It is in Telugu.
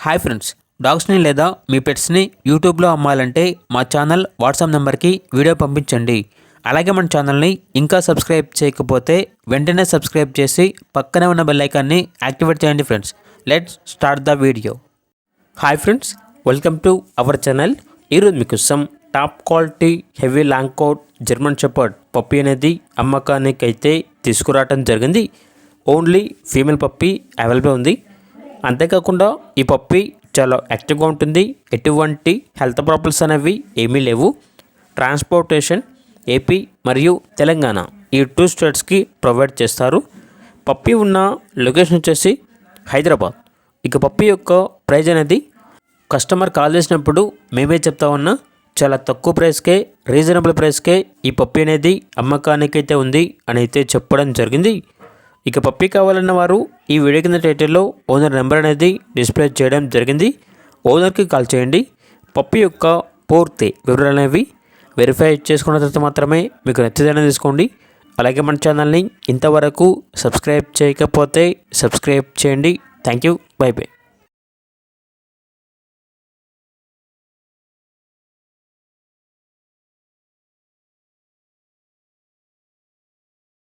హాయ్ ఫ్రెండ్స్, డాగ్స్ని లేదా మీ పెట్స్ని యూట్యూబ్లో అమ్మాలంటే మా ఛానల్ వాట్సాప్ నెంబర్కి వీడియో పంపించండి. అలాగే మన ఛానల్ని ఇంకా సబ్స్క్రైబ్ చేయకపోతే వెంటనే సబ్స్క్రైబ్ చేసి పక్కనే ఉన్న బెల్ ఐకాన్ని యాక్టివేట్ చేయండి friends. Let's start the video. Hi friends, welcome to our channel. ఈరోజు మీకోసం top quality heavy long coat German shepherd puppy అనేది అమ్మకానికి అయితే తీసుకురావడం జరిగింది. ఓన్లీ ఫీమేల్ పప్పీ అవైలబుల్ ఉంది. అంతేకాకుండా ఈ పప్పీ చాలా యాక్టివ్గా ఉంటుంది. ఎటువంటి హెల్త్ ప్రాబ్లమ్స్ అనేవి ఏమీ లేవు. ట్రాన్స్పోర్టేషన్ ఏపీ మరియు తెలంగాణ ఈ 2 స్టేట్స్కి ప్రొవైడ్ చేస్తారు. పప్పీ ఉన్న లొకేషన్ వచ్చేసి హైదరాబాద్. ఇక పప్పీ యొక్క ప్రైజ్ అనేది కస్టమర్ కాల్ చేసినప్పుడు మేమే చెప్తా ఉన్నా చాలా తక్కువ ప్రైస్కే, రీజనబుల్ ప్రైస్కే ఈ పప్పీ అనేది అమ్మకానికైతే ఉంది అని అయితే చెప్పడం జరిగింది. ఇక పప్పీ కావాలన్న వారు ఈ వీడియో కింద టైటిల్లో ఓనర్ నెంబర్ అనేది డిస్ప్లే చేయడం జరిగింది. ఓనర్కి కాల్ చేయండి. పప్పీ యొక్క పూర్తి వివరాలు అనేవి వెరిఫై చేసుకున్న తర్వాత మాత్రమే మీకు నచ్చితేనే తీసుకోండి. అలాగే మన ఛానల్ని ఇంతవరకు సబ్స్క్రైబ్ చేయకపోతే సబ్స్క్రైబ్ చేయండి. Thank you. By by.